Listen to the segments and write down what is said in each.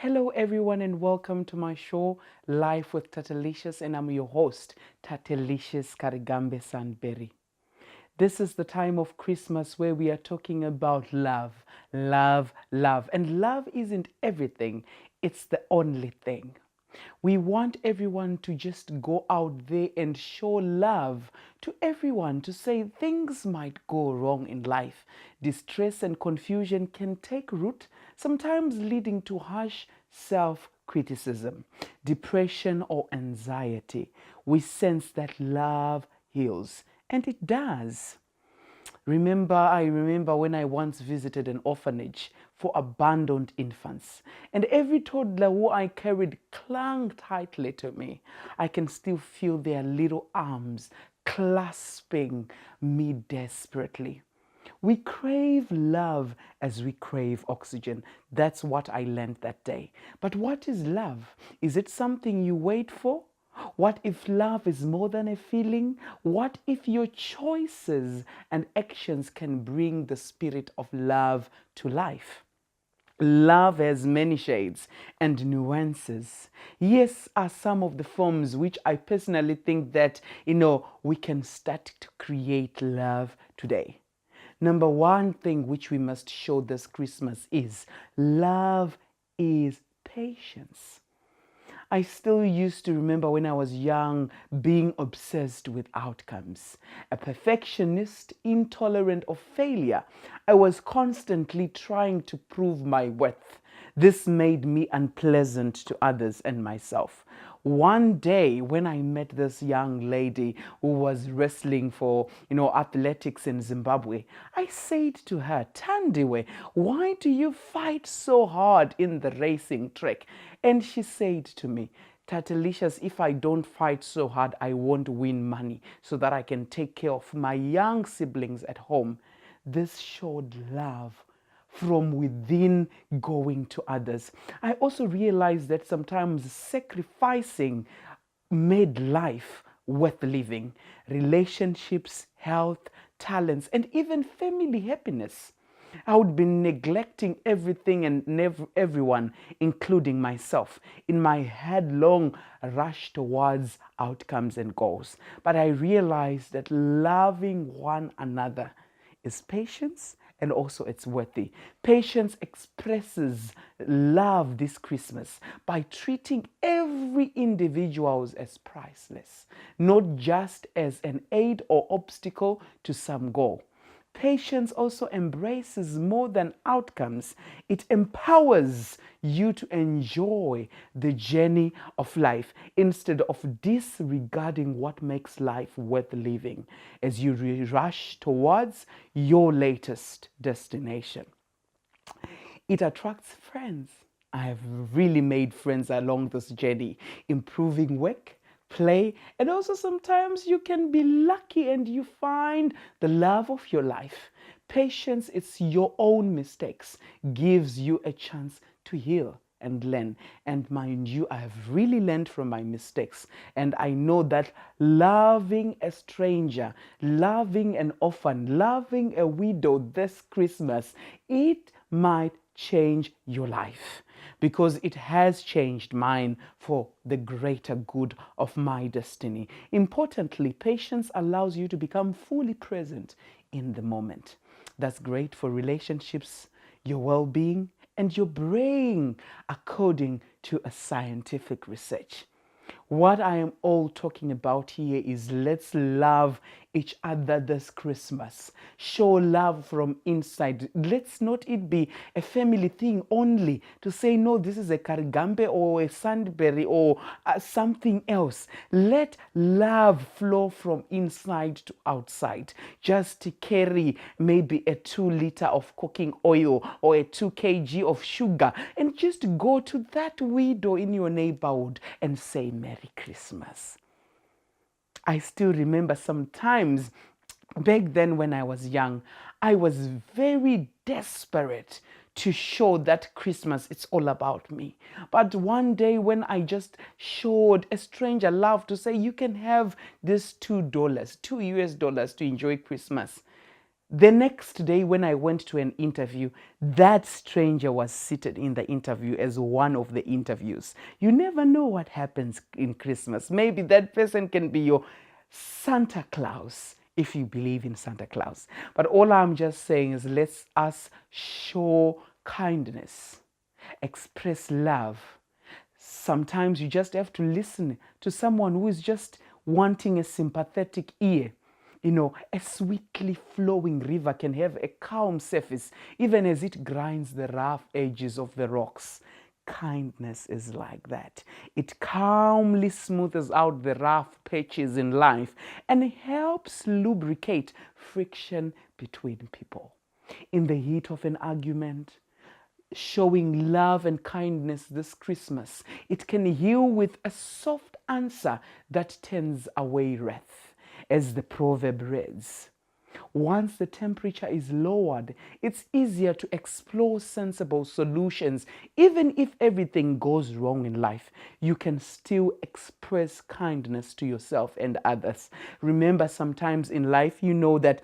Hello everyone and welcome to my show, Life with Tatelicious, and I'm your host, Tatelicious Karigambe Sandberg. This is the time of Christmas where we are talking about love, love, love. And love isn't everything, it's the only thing. We want everyone to just go out there and show love to everyone, to say things might go wrong in life. Distress and confusion can take root, sometimes leading to harsh self-criticism, depression or anxiety. We sense that love heals, and it does. I remember when I once visited an orphanage for abandoned infants, and every toddler who I carried clung tightly to me. I can still feel their little arms clasping me desperately. We crave love as we crave oxygen. That's what I learned that day. But what is love? Is it something you wait for? What if love is more than a feeling? What if your choices and actions can bring the spirit of love to life? Love has many shades and nuances. Yes, are some of the forms which I personally think that, we can start to create love today. Number one thing which we must show this Christmas is love is patience. I still used to remember when I was young being obsessed with outcomes. A perfectionist, intolerant of failure, I was constantly trying to prove my worth. This made me unpleasant to others and myself. One day when I met this young lady who was wrestling for, athletics in Zimbabwe, I said to her, Tandiwe, why do you fight so hard in the racing track? And she said to me, Tatelicious, if I don't fight so hard, I won't win money so that I can take care of my young siblings at home. This showed love from within going to others. I also realized that sometimes sacrificing made life worth living. Relationships, health, talents, and even family happiness. I would be neglecting everything and everyone, including myself, in my headlong rush towards outcomes and goals. But I realized that loving one another is patience, and also it's worthy. Patience expresses love this Christmas by treating every individual as priceless, not just as an aid or obstacle to some goal. Patience also embraces more than outcomes. It empowers you to enjoy the journey of life instead of disregarding what makes life worth living as you rush towards your latest destination. It attracts friends. I have really made friends along this journey, improving work, play, and also sometimes you can be lucky and you find the love of your life. Patience, it's your own mistakes, gives you a chance to heal and learn. And mind you, I have really learned from my mistakes. And I know that loving a stranger, loving an orphan, loving a widow this Christmas, it might change your life, because it has changed mine for the greater good of my destiny. Importantly, patience allows you to become fully present in the moment. That's great for relationships, your well-being, and your brain, according to a scientific research. What I am all talking about here is let's love each other this Christmas. Show love from inside. Let's not it be a family thing only to say, no, this is a Karigambe or a Sandberg or something else. Let love flow from inside to outside. Just to carry maybe a 2 liter of cooking oil or a 2 kg of sugar and just go to that widow in your neighborhood and say, Merry Christmas. I still remember sometimes back then when I was young, I was very desperate to show that Christmas, it's all about me. But one day when I just showed a stranger love to say, you can have this $2, $2 US to enjoy Christmas, The next day when I went to an interview, that stranger was seated in the interview as one of the interviews. You never know what happens in Christmas. Maybe that person can be your Santa Claus, if you believe in Santa Claus. But all I'm just saying is let us show kindness, express love. Sometimes you just have to listen to someone who is just wanting a sympathetic ear. You know, a sweetly flowing river can have a calm surface, even as it grinds the rough edges of the rocks. Kindness is like that. It calmly smooths out the rough patches in life and helps lubricate friction between people. In the heat of an argument, showing love and kindness this Christmas, it can heal with a soft answer that turns away wrath. As the proverb reads, once the temperature is lowered, it's easier to explore sensible solutions. Even if everything goes wrong in life, you can still express kindness to yourself and others. Remember, sometimes in life, you know that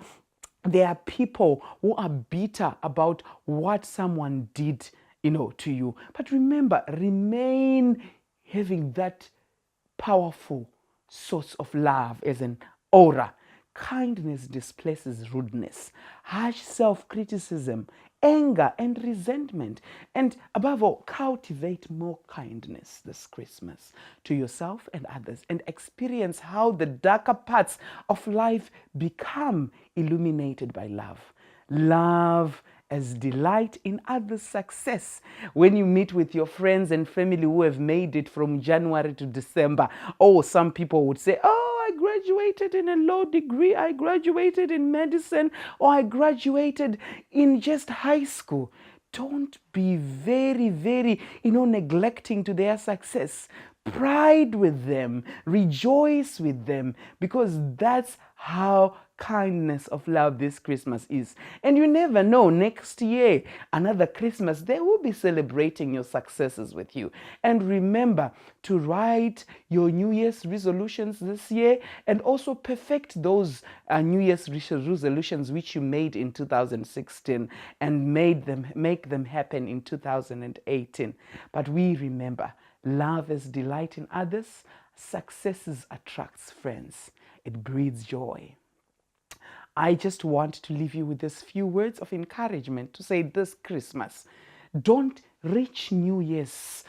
there are people who are bitter about what someone did, to you. But remember, remain having that powerful source of love as an aura. Kindness displaces rudeness, harsh self-criticism, anger, and resentment. And above all, cultivate more kindness this Christmas to yourself and others, and experience how the darker parts of life become illuminated by love. Love as delight in others' success. When you meet with your friends and family who have made it from January to December, some people would say, I graduated in a law degree, I graduated in medicine, or I graduated in just high school. Don't be very, very, neglecting to their success. Pride with them, rejoice with them, because that's how kindness of love this Christmas is. And you never know, next year, another Christmas, they will be celebrating your successes with you. And remember to write your New Year's resolutions this year, and also perfect those New Year's resolutions which you made in 2016 and make them happen in 2018. But we remember, love is delight in others. Successes attracts friends. It breeds joy. I just want to leave you with this few words of encouragement to say this Christmas, don't reach New Year's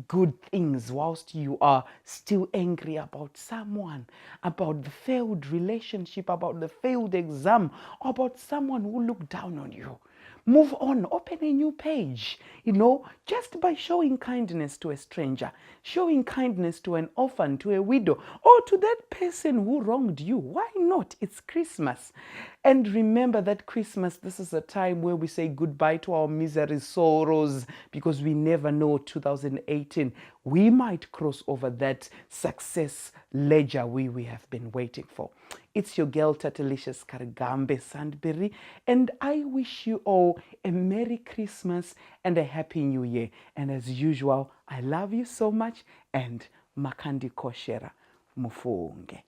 good things whilst you are still angry about someone, about the failed relationship, about the failed exam, or about someone who looked down on you. Move on, open a new page, just by showing kindness to a stranger, showing kindness to an orphan, to a widow, or to that person who wronged you. Why not? It's Christmas. And remember that Christmas, this is a time where we say goodbye to our misery, sorrows, because we never know 2018. We might cross over that success ledger we have been waiting for. It's your girl, Tatelicious Karigambe Sandberg, and I wish you all a Merry Christmas and a Happy New Year. And as usual, I love you so much, and Makandi Koshera Mufunge.